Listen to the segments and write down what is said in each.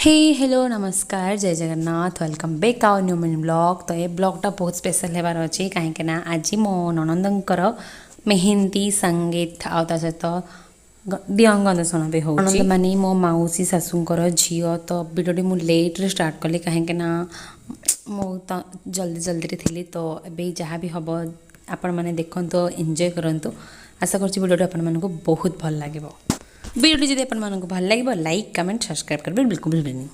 हे hello नमस्कार जय Jagannath welcome back our new mini blog. तो ये ब्लॉगटा बहुत स्पेशल होबार अच्छे कहीं आज मो ननंदर मेहंदी संगीत आउ सहित दिअंगन दर्शन भी हो ननंद मानी मो मौसी शाशुंकर झील। तो भिडियोटी मु लेट्रे स्टार्ट कली कहीं मु जल्दी जल्दी थी। तो ये जहाँ भी हम आपण मैंने देखो एंजॉय करंतु। आशा करछि भिडियोटी आपण मानकु बहुत भल लागिबो। वीडियो जदि आपण मानकु भल लागिबो लाइक कमेंट सब्सक्राइब करबे बिल्कुल भूलबेनी।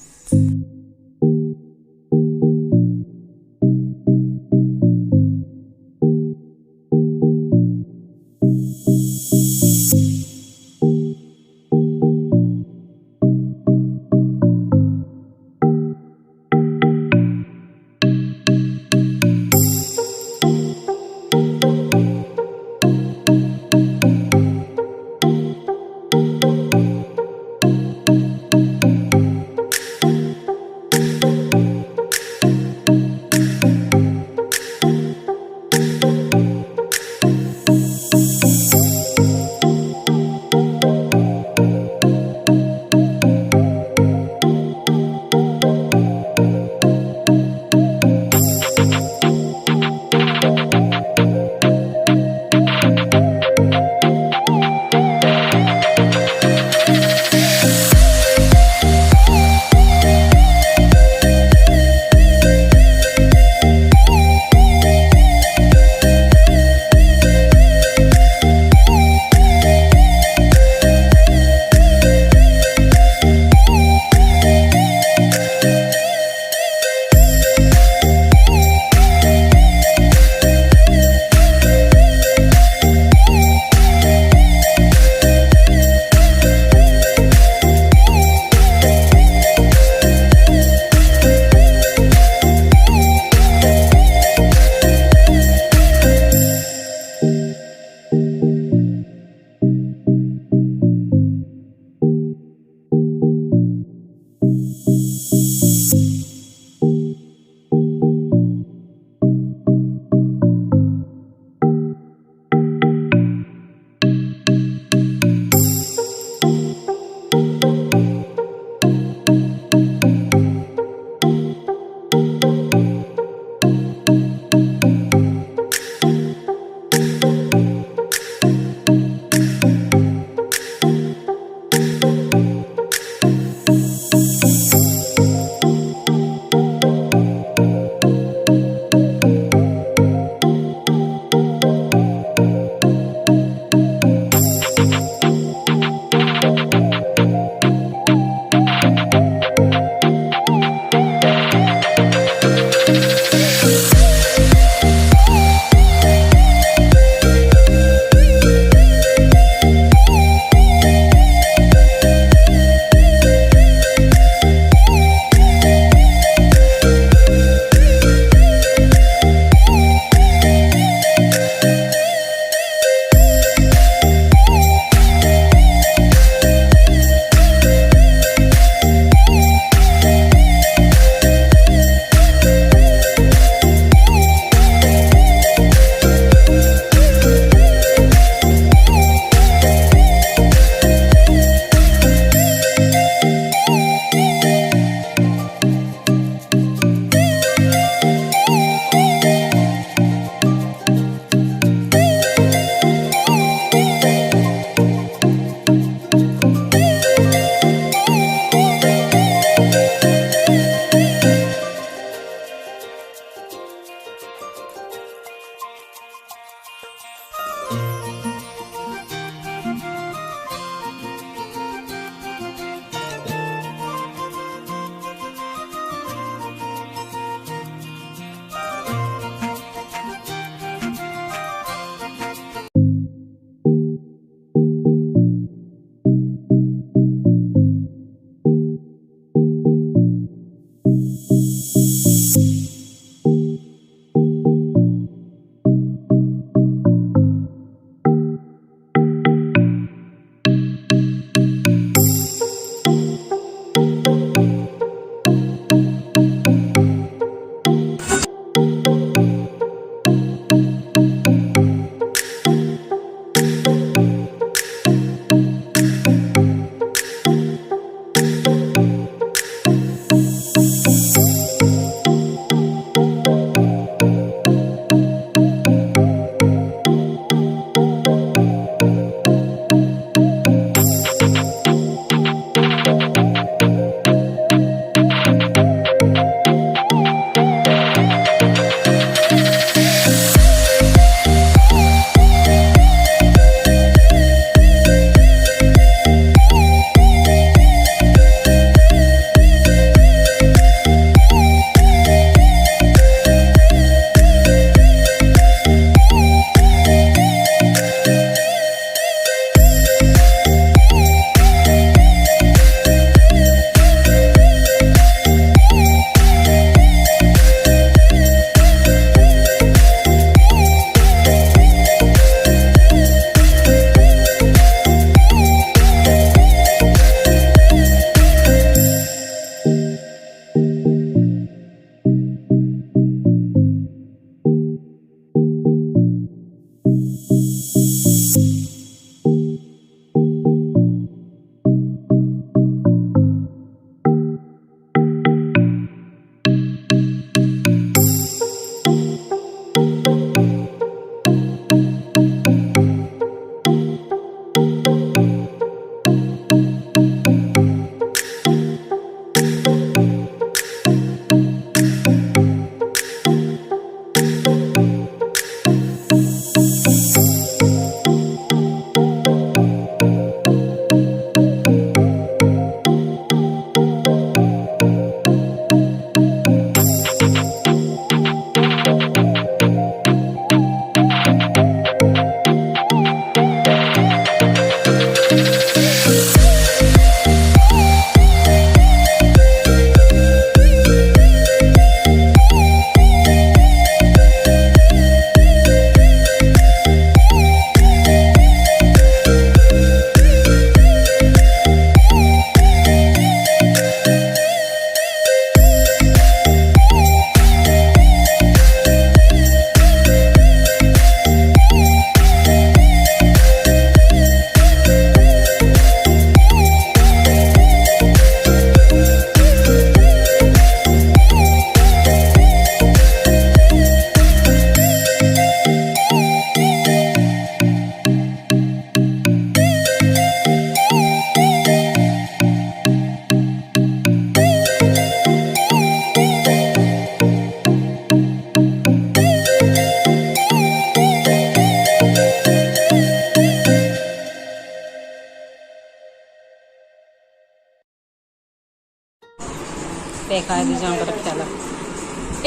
ଦେଖ ଏ ଦି ଜଣଙ୍କର ଖେଳ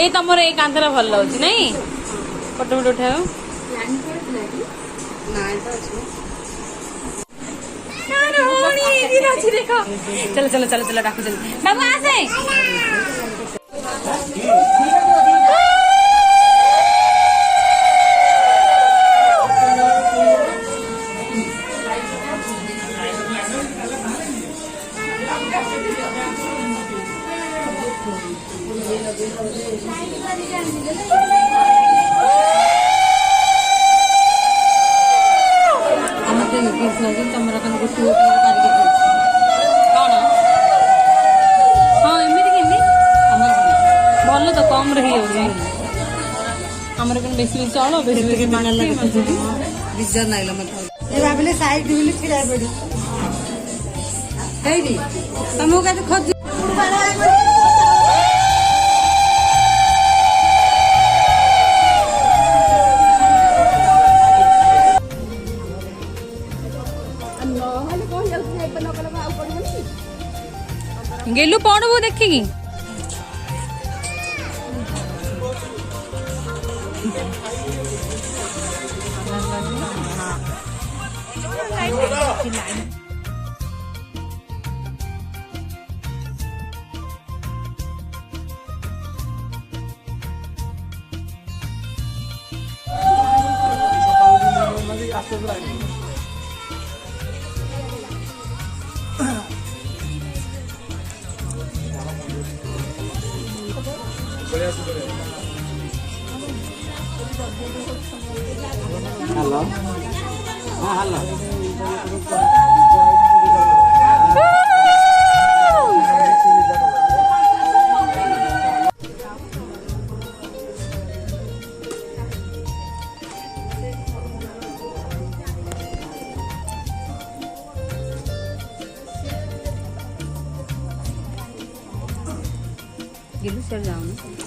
ଏଇ ତମର ଏଇ କାନ୍ଥରେ ଭଲ ଲାଗୁଛି ନାଇଁ ଫଟୋ ଫଟୋ ଉଠାଉ चलो चलो चलो चलो डाकू चलो बाबू आसे ତମର କଣ ଗୋଟେ हाँ एमती केमी भल तो कम रही आमर कौन बेसी बेसी चाउल बेसी बेसी ବିଜାର ନାଇଲା ମତେ ଏ ଭାବିଲେ ସାଇଡ ବୁଲି ଛିଡା ପଡି ହେଇନି ତମକୁ କେତେ ଖୋଜି गेलु पड़बू देखिकी हेलो हाँ हेलो गेलु सर जाऊँ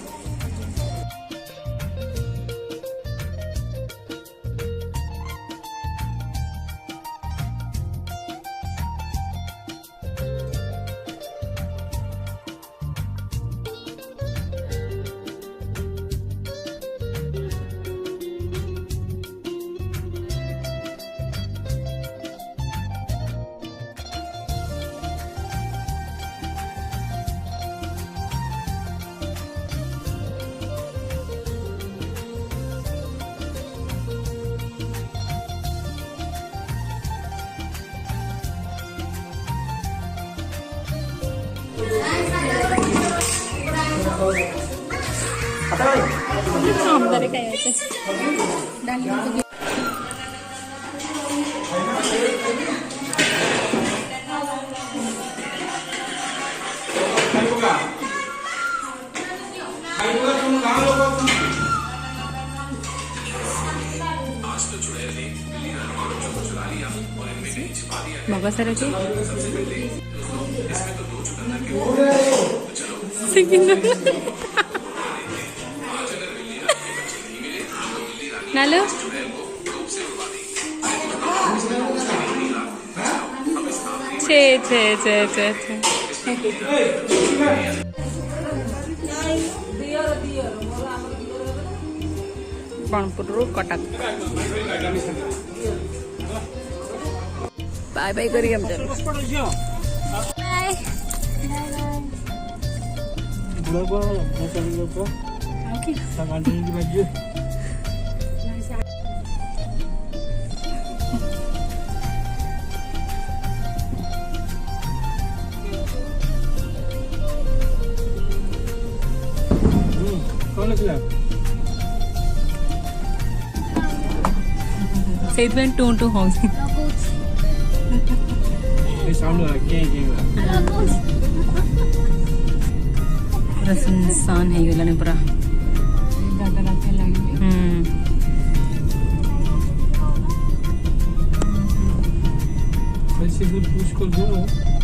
आमदारे काय मग सर नालो छे छे छे छे छे बाणपुर कटक बाय बाय करी हम चलो बाय ओके ସେଇଥିପାଇଁ ଟୁ ଟୁ ହଉଛି ପୁରା ସୁନସାନ ହେଇଗଲାଣି ପୁରା पुश कर दो